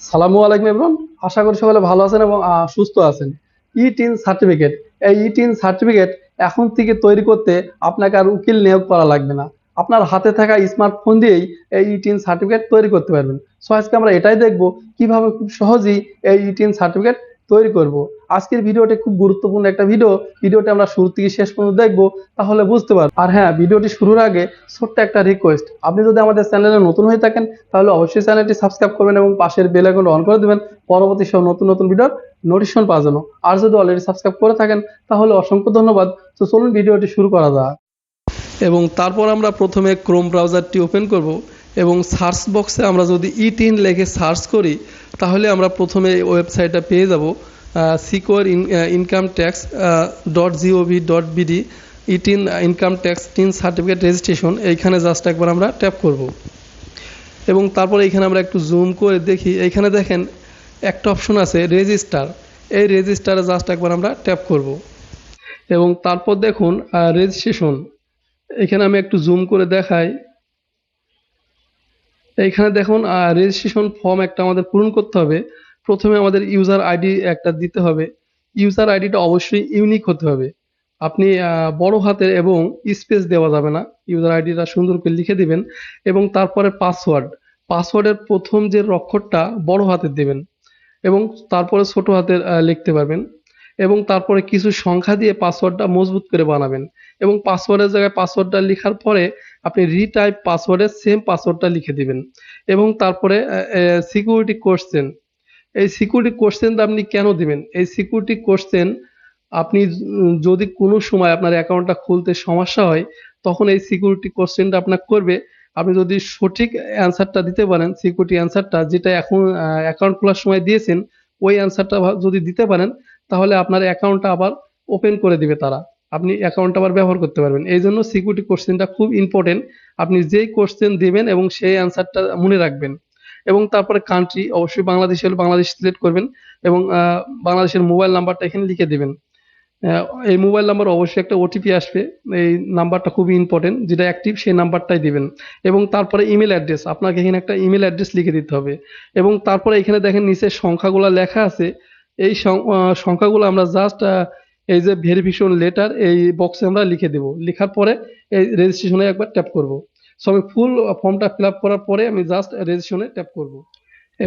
সালামু আলাইকুম এভরিওয়ান। আশা করি সকলে ভালো আছেন এবং সুস্থ আছেন। ই-টিন সার্টিফিকেট, এই ই-টিন সার্টিফিকেট এখন থেকে তৈরি করতে আপনাকে আর উকিল নিয়োগ করা লাগবে না। আপনার হাতে থাকা স্মার্টফোন দিয়েই এই ই-টিন সার্টিফিকেট তৈরি করতে পারবেন। সো আজকে আমরা এটাই দেখব কিভাবে খুব সহজেই এই ই-টিন সার্টিফিকেট তৈরি করব। আজকের ভিডিওটি খুব গুরুত্বপূর্ণ একটা ভিডিওটি আমরা শুরু থেকে শেষ পর্যন্ত দেখবো, তাহলে বুঝতে পারবো। আর হ্যাঁ, ভিডিওটি শুরুর আগে ছোট্ট একটা রিকোয়েস্ট, আপনি যদি আমাদের চ্যানেলে নতুন হয়ে থাকেন তাহলে অবশ্যই চ্যানেলটি সাবস্ক্রাইব করবেন এবং পাশের বেল আইকনটি অন করে দিবেন পরবর্তী সব নতুন নতুন ভিডিওর নোটিফিকেশন পাওয়ার জন্য। আর যদি অলরেডি সাবস্ক্রাইব করে থাকেন তাহলে অসংখ্য ধন্যবাদ। তো চলুন ভিডিওটি শুরু করা যাক। এবং তারপর আমরা প্রথমে ক্রোম ব্রাউজারটি ওপেন করব এবং সার্চ বক্সে আমরা যদি ই-টিন লিখে সার্চ করি তাহলে আমরা প্রথমে ওয়েবসাইটটা পেয়ে যাব, secure income tax .gov.bd e TIN income tax TIN certificate registration. এইখানে জাস্ট একবার আমরা ট্যাপ করব এবং তারপরে এইখানে আমরা একটু জুম করে দেখি, এইখানে দেখেন একটা অপশন আছে রেজিস্টার। এই রেজিস্টারে জাস্ট একবার আমরা ট্যাপ করব এবং তারপর দেখুন রেজিস্ট্রেশন। এখানে আমি একটু জুম করে দেখাই। এইখানে দেখুন রেজিস্ট্রেশন ফর্ম একটা আমাদের পূরণ করতে হবে। প্রথমে আমাদের ইউজার আইডি একটা দিতে হবে। ইউজার আইডিটা অবশ্যই ইউনিক হতে হবে। আপনি বড় হাতের এবং স্পেস দেওয়া যাবে না, ইউজার আইডিটা সুন্দর করে লিখে দিবেন এবং তারপরে পাসওয়ার্ডের প্রথম যে অক্ষরটা বড় হাতের দেবেন এবং তারপরে ছোট হাতের লিখতে পারবেন এবং তারপরে কিছু সংখ্যা দিয়ে পাসওয়ার্ডটা মজবুত করে বানাবেন এবং পাসওয়ার্ডের জায়গায় পাসওয়ার্ডটা লেখার পরে আপনি রিটাইপ পাসওয়ার্ডের সেম পাসওয়ার্ডটা লিখে দিবেন এবং তারপরে সিকিউরিটি কোশ্চেন। এই সিকিউরিটি কোশ্চেনটা আপনি কেন দিবেন? এই সিকিউরিটি কোশ্চেন আপনি যদি কোনো সময় আপনার অ্যাকাউন্টটা খুলতে সমস্যা হয় তখন এই সিকিউরিটি কোশ্চেনটা আপনাকে করবে। আপনি যদি সঠিক অ্যান্সারটা দিতে পারেন, সিকিউরিটি অ্যান্সারটা যেটা এখন অ্যাকাউন্ট খোলার সময় দিয়েছেন, ওই অ্যান্সারটা যদি দিতে পারেন তাহলে আপনার অ্যাকাউন্টটা আবার ওপেন করে দিবে তারা। আপনি অ্যাকাউন্টটা আবার ব্যবহার করতে পারবেন। এই জন্য সিকিউরিটি কোশ্চেনটা খুব ইম্পর্টেন্ট। আপনি যেই কোশ্চেন দেবেন এবং সেই অ্যান্সারটা মনে রাখবেন এবং তারপরে কান্ট্রি অবশ্যই বাংলাদেশ হলে বাংলাদেশ সিলেক্ট করবেন এবং বাংলাদেশের মোবাইল নাম্বারটা এখানে লিখে দেবেন। এই মোবাইল নাম্বার অবশ্যই একটা ওটিপি আসবে, এই নাম্বারটা খুবই ইম্পর্টেন্ট, যেটা অ্যাক্টিভ সেই নাম্বারটাই দিবেন এবং তারপরে ইমেল অ্যাড্রেস, আপনাকে এখানে একটা ইমেল অ্যাড্রেস লিখে দিতে হবে এবং তারপরে এখানে দেখেন নিচে সংখ্যাগুলো লেখা আছে। এই সংখ্যাগুলো আমরা জাস্ট এই যে ভেরিফিকেশন লেটার এই বক্সে আমরা লিখে দেব। লেখার পরে এই রেজিস্ট্রেশনে একবার ট্যাপ করব। সো আমি ফুল ফর্মটা ফিল আপ করার পরে আমি জাস্ট রেজিস্ট্রেশনে ট্যাপ করব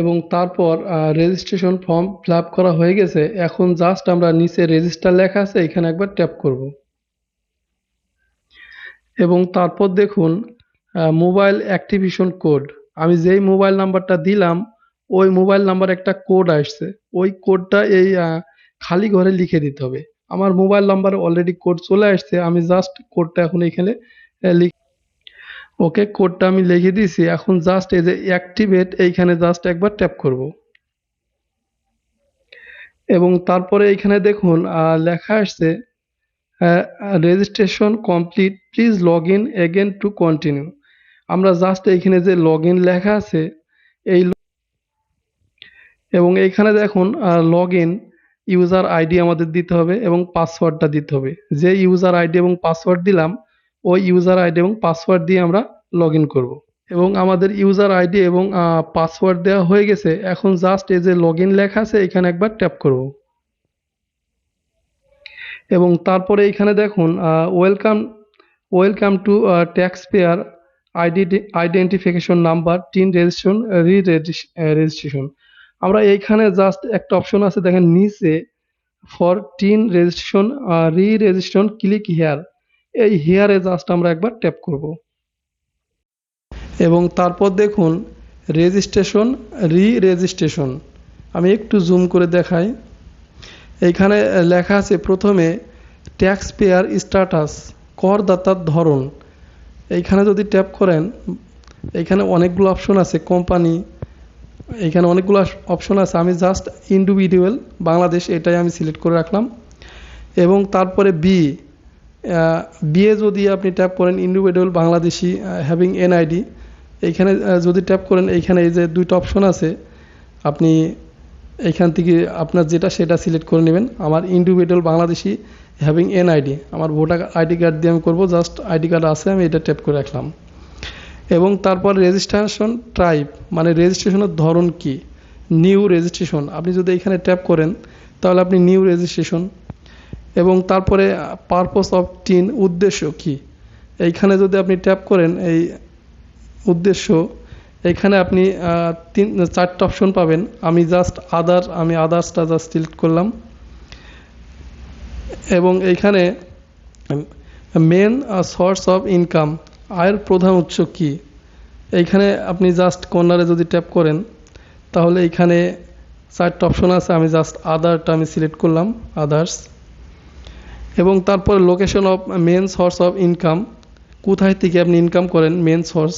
এবং তারপর রেজিস্ট্রেশন ফর্ম ফিল আপ করা হয়ে গেছে। এখন জাস্ট আমরা নিচে রেজিস্টার লেখা আছে এখানে একবার ট্যাপ করব এবং তারপর দেখুন মোবাইল অ্যাক্টিভেশন কোড। আমি যেই মোবাইল নাম্বারটা দিলাম ওই মোবাইল নাম্বার একটা কোড আসছে, ওই কোডটা এই খালি ঘরে লিখে দিতে হবে। আমার মোবাইল নাম্বারে অলরেডি কোড চলে আসছে, আমি জাস্ট কোডটা এখন এখানে ওকে কোডটা আমি লিখে দিয়েছি। এখন জাস্ট এই যে অ্যাক্টিভেট এইখানে জাস্ট একবার ট্যাপ করব এবং তারপরে এইখানে দেখুন লেখা আসছে registration complete, please log in again to continue. আমরা জাস্ট এইখানে যে লগ ইন লেখা আছে এই এবং এইখানে দেখুন লগ ইন ইউজার আইডি আমাদের দিতে হবে এবং পাসওয়ার্ডটা দিতে হবে। যে ইউজার আইডি এবং পাসওয়ার্ড দিলাম ওই ইউজার আইডি এবং পাসওয়ার্ড দিয়ে আমরা লগ ইন করবো এবং আমাদের ইউজার আইডি এবং পাসওয়ার্ড দেওয়া হয়ে গেছে। এখন জাস্ট এই যে লগ ইন লেখা আছে এখানে একবার ট্যাপ করব এবং তারপরে এখানে দেখুন welcome to tax payer identification number tin registration registration. আমরা এইখানে জাস্ট একটা অপশন আছে দেখেন নিচে for tin registration registration click here. এই হিয়ারে জাস্ট আমরা একবার ট্যাপ করব এবং তারপর দেখুন রেজিস্ট্রেশন রেজিস্ট্রেশন। আমি একটু জুম করে দেখাই। এইখানে লেখা আছে প্রথমে ট্যাক্স পেয়ার স্ট্যাটাস, করদাতার ধরন। এইখানে যদি ট্যাপ করেন এইখানে অনেকগুলো অপশন আছে, কোম্পানি, এইখানে অনেকগুলো অপশন আছে। আমি জাস্ট ইন্ডিভিজুয়াল বাংলাদেশ এটাই আমি সিলেক্ট করে রাখলাম এবং তারপরে বিএ যদি আপনি ট্যাপ করেন ইন্ডিভিজুয়াল বাংলাদেশি হ্যাভিং এনআইডি, এইখানে যদি ট্যাপ করেন এইখানে এই যে দুইটা অপশন আছে, আপনি এইখান থেকে আপনার যেটা সেটা সিলেক্ট করে নেবেন। আমার ইন্ডিভিজুয়াল বাংলাদেশি হ্যাভিং এনআইডি, আমার ভোটার আইডি কার্ড দিয়ে আমি করবো, জাস্ট আইডি কার্ড আছে আমি এটা ট্যাপ করে রাখলাম এবং তারপর রেজিস্ট্রেশন টাইপ মানে রেজিস্ট্রেশনের ধরন কি, নিউ রেজিস্ট্রেশন, আপনি যদি এখানে ট্যাপ করেন তাহলে আপনি নিউ রেজিস্ট্রেশন। এবং তারপরে পারপোজ অফ টিন, উদ্দেশ্য কি, এইখানে যদি আপনি ট্যাপ করেন এই উদ্দেশ্য, এখানে আপনি চারটা অপশন পাবেন। আমি জাস্ট আমি আদার্সটা জাস্ট সিলেক্ট করলাম। এবং এইখানে মেন সোর্স অফ ইনকাম, আয়ের প্রধান উৎস কি, এইখানে আপনি জাস্ট কর্নারে যদি ট্যাপ করেন তাহলে এইখানে চারটা অপশন আছে। আমি জাস্ট আদারটা আমি সিলেক্ট করলাম, আদার্স। এবং তারপর location of main source of income, কোথায় থেকে আপনি ইনকাম করেন, মেন সোর্স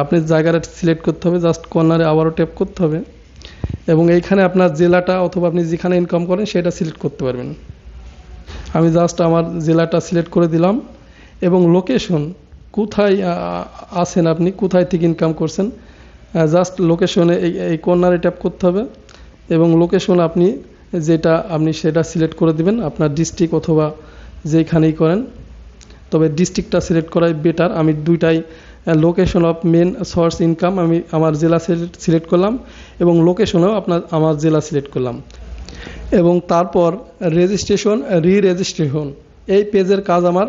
আপনি জায়গাটা সিলেক্ট করতে হবে, জাস্ট কর্নারে আবারও ট্যাপ করতে হবে। এবং এইখানে আপনার জেলাটা অথবা আপনি যেখানে ইনকাম করেন সেটা সিলেক্ট করতে পারবেন। আমি জাস্ট আমার জেলাটা সিলেক্ট করে দিলাম। এবং লোকেশন, কোথায় আছেন আপনি, কোথায় থেকে ইনকাম করছেন, জাস্ট লোকেশনে এই কর্নারে ট্যাপ করতে হবে। এবং লোকেশন আপনি যেটা আপনি সেটা সিলেক্ট করে দিবেন, আপনার ডিস্ট্রিক্ট অথবা যেখানেই করেন, তবে ডিস্ট্রিক্টটা সিলেক্ট করাই বেটার। আমি দুইটাই location of main source income আমি আমার জেলা সিলেক্ট করলাম এবং লোকেশনেও আমার জেলা সিলেক্ট করলাম। এবং তারপর রেজিস্ট্রেশন, রেজিস্ট্রেশন, এই পেজের কাজ আমার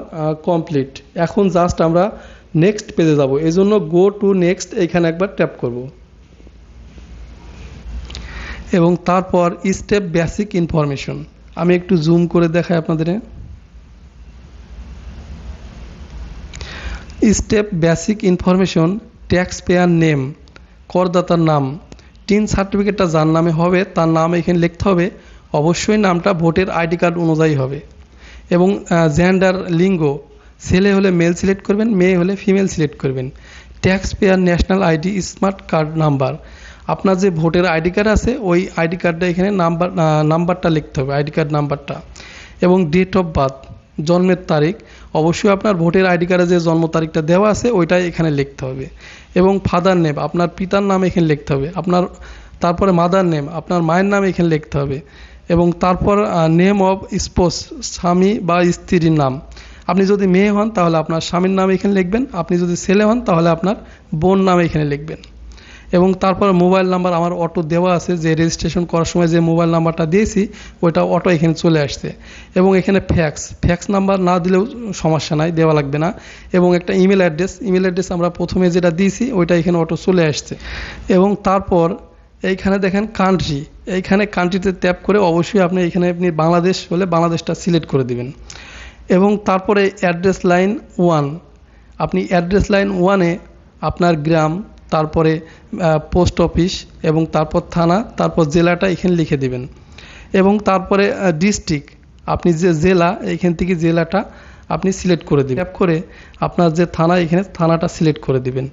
কমপ্লিট। এখন জাস্ট আমরা নেক্সট পেজে যাব, এই জন্য গো টু নেক্সট এইখানে একবার ট্যাপ করব। এবং তারপর স্টেপ বেসিক ইনফরমেশন, আমি একটু জুম করে দেখাই আপনাদের। Step basic information, tax payer name, করদাতার নাম, টিন সার্টিফিকেটটা যার নামে হবে তার নাম এখানে লিখতে হবে। অবশ্যই নামটা ভোটের আইডি কার্ড অনুযায়ী হবে। এবং জেন্ডার, লিঙ্গ, ছেলে হলে মেল সিলেক্ট করবেন, মেয়ে হলে ফিমেল সিলেক্ট করবেন। Tax payer national ID smart card number, আপনার যে ভোটের আইডি কার্ড আছে ওই আইডি কার্ডটা এখানে নাম্বারটা লিখতে হবে, আইডি কার্ড নাম্বারটা। এবং ডেট অফ বার্থ, জন্মের তারিখ, অবশ্যই আপনার ভোটের আইডি কার্ডে যে জন্ম তারিখটা দেওয়া আছে ওইটাই এখানে লিখতে হবে। এবং ফাদার নেম, আপনার পিতার নাম এখানে লিখতে হবে। তারপরে মাদার নেম, আপনার মায়ের নাম এখানে লিখতে হবে। এবং তারপর নেম অফ স্পোস, স্বামী বা স্ত্রীর নাম, আপনি যদি মেয়ে হন তাহলে আপনার স্বামীর নাম এখানে লিখবেন, আপনি যদি ছেলে হন তাহলে আপনার বোন নাম এখানে লিখবেন। এবং তারপর মোবাইল নাম্বার আমার অটো দেওয়া আছে, যে রেজিস্ট্রেশন করার সময় যে মোবাইল নাম্বারটা দিয়েছি ওইটা অটো এখানে চলে আসছে। এবং এখানে ফ্যাক্স নাম্বার না দিলেও সমস্যা নাই, দেওয়া লাগবে না। এবং একটা ইমেল অ্যাড্রেস আমরা প্রথমে যেটা দিয়েছি ওইটা এখানে অটো চলে আসছে। এবং তারপর এইখানে দেখেন কান্ট্রি, এইখানে কান্ট্রিতে ট্যাপ করে অবশ্যই আপনি বাংলাদেশ হলে বাংলাদেশটা সিলেক্ট করে দিবেন। এবং তারপরে অ্যাড্রেস লাইন 1, আপনি অ্যাড্রেস লাইন 1-এ আপনার গ্রাম, তারপরে পোস্ট অফিস এবং তারপর থানা, তারপর জেলাটা এখানে লিখে দিবেন। এবং তারপরে ডিস্ট্রিক্ট, আপনি যে জেলা এখান থেকে জেলাটা আপনি সিলেক্ট করে দিবেন। ট্যাপ করে আপনার যে থানা এখানে থানাটা সিলেক্ট করে দিবেন।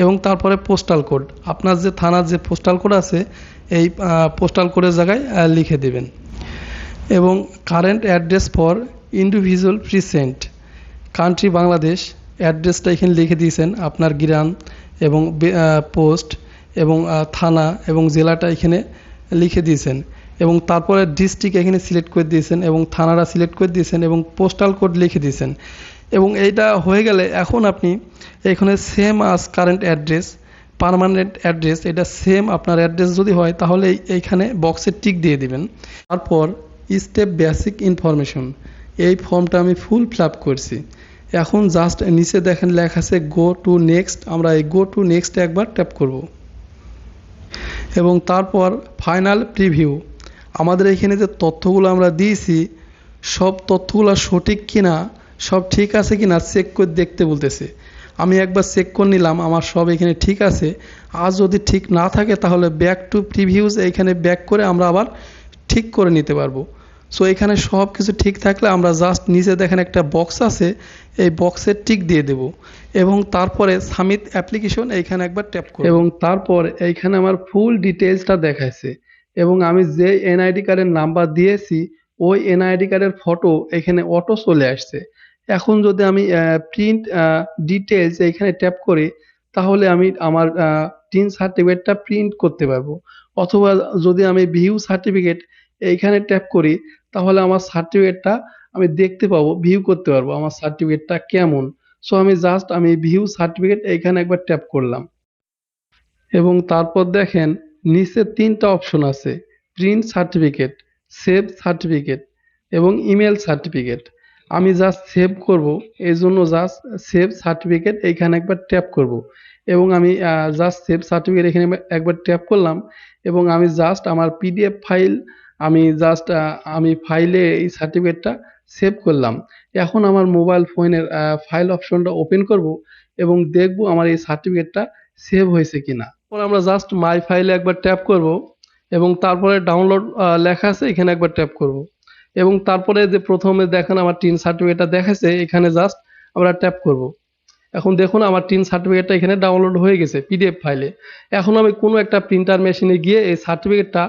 এবং তারপরে পোস্টাল কোড, আপনার যে থানার যে পোস্টাল কোড আছে এই পোস্টাল কোডের জায়গায় লিখে দিবেন। এবং current address for individual present, country Bangladesh, অ্যাড্রেসটা এখানে লিখে দিয়েছেন, আপনার গ্রাম এবং পোস্ট এবং থানা এবং জেলাটা এখানে লিখে দিয়েছেন। এবং তারপরে ডিস্ট্রিক্ট এখানে সিলেক্ট করে দিয়েছেন এবং থানাটা সিলেক্ট করে দিয়েছেন এবং পোস্টাল কোড লিখে দিয়েছেন। এবং এইটা হয়ে গেলে এখন আপনি এখানে সেম আস কারেন্ট অ্যাড্রেস, পার্মানেন্ট অ্যাড্রেস, এটা সেম আপনার অ্যাড্রেস যদি হয় তাহলে এইখানে বক্সে টিক দিয়ে দিবেন। তারপর স্টেপ বেসিক ইনফরমেশন, এই ফর্মটা আমি ফুল ফিল আপ করছি। এখন জাস্ট নিচে দেখেন লেখা আছে গো টু নেক্সট, আমরা এই গো টু নেক্সটে একবার ট্যাপ করব। এবং তারপর ফাইনাল প্রিভিউ, আমাদের এখানে যে তথ্যগুলো আমরা দিয়েছি সব তথ্যগুলো সঠিক কিনা, সব ঠিক আছে কিনা চেক করে দেখতে বলতেছে। আমি একবার চেক করে নিলাম আমার সব এখানে ঠিক আছে। আর যদি ঠিক না থাকে তাহলে ব্যাক টু প্রিভিউজ, এইখানে ব্যাক করে আমরা আবার ঠিক করে নিতে পারবো। সো এখানে সব কিছু ঠিক থাকলে আমরা জাস্ট নিচে দেখেন একটা বক্স আছে, এই বক্সে টিক দিয়ে দেব। এবং তারপরে সাবমিট অ্যাপ্লিকেশন এইখানে একবার ট্যাপ করব। এবং তারপর এইখানে আমার ফুল ডিটেলসটা দেখাইছে। এবং আমি যে এনআইডি কার্ডের নাম্বার দিয়েছি ওই এনআইডি কার্ডের ফটো এখানে অটো চলে আসছে। এখন যদি আমি প্রিন্ট ডিটেলস এখানে ট্যাপ করি তাহলে আমি আমার টিন সার্টিফিকেটটা প্রিন্ট করতে পারবো। অথবা যদি আমি ভিউ সার্টিফিকেট এইখানে ট্যাপ করি তাহলে আমার সার্টিফিকেটটা আমি দেখতে পাবো, ভিউ করতে পারবো আমার সার্টিফিকেটটা কেমন। সো আমি ভিউ সার্টিফিকেট এইখানে একবার ট্যাপ করলাম। এবং তারপর দেখেন নিচে ৩টা অপশন আছে, প্রিন্ট সার্টিফিকেট, সেভ সার্টিফিকেট এবং ইমেল সার্টিফিকেট। আমি জাস্ট সেভ করব, এই জন্য জাস্ট সেভ সার্টিফিকেট এইখানে একবার ট্যাপ করব এবং আমি জাস্ট সেভ সার্টিফিকেট এখানে একবার ট্যাপ করলাম এবং আমি জাস্ট আমার পিডিএফ ফাইল আমি ফাইলে এই সার্টিফিকেটটা সেভ করলাম। এখন আমার মোবাইল ফোনের ফাইল অপশনটা ওপেন করব এবং দেখব আমার এই সার্টিফিকেটটা সেভ হয়েছে কিনা। তারপর আমরা জাস্ট মাই ফাইলে একবার ট্যাপ করব এবং তারপরে ডাউনলোড লেখা আছে এখানে একবার ট্যাপ করব এবং তারপরে যে প্রথমে দেখেন আমার টিন সার্টিফিকেটটা দেখাচ্ছে এখানে জাস্ট আমরা ট্যাপ করব। এখন দেখুন আমার টিন সার্টিফিকেটটা এখানে ডাউনলোড হয়ে গেছে পিডিএফ ফাইলে। এখন আমি কোনো একটা প্রিন্টার মেশিনে গিয়ে এই সার্টিফিকেটটা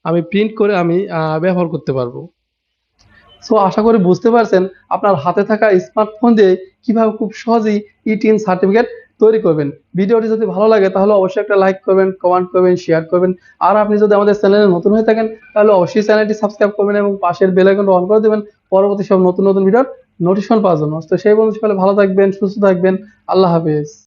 আমি প্রিন্ট করে আমি ব্যবহার করতে পারবো। সো আশা করি বুঝতে পারছেন আপনার হাতে থাকা স্মার্টফোন দিয়ে কিভাবে খুব সহজেই ইটিন সার্টিফিকেট তৈরি করবেন। ভিডিওটি যদি ভালো লাগে তাহলে অবশ্যই একটা লাইক করবেন, কমেন্ট করবেন, শেয়ার করবেন। আর আপনি যদি আমাদের চ্যানেলে নতুন হয়ে থাকেন তাহলে অবশ্যই চ্যানেলটি সাবস্ক্রাইব করবেন এবং পাশের বেল আইকনটা অন করে দেবেন পরবর্তী সব নতুন নতুন ভিডিওর নোটিফিকেশন পাওয়ার জন্য। তো সেই বন্ধু সকলে ভালো থাকবেন, সুস্থ থাকবেন। আল্লাহ হাফেজ।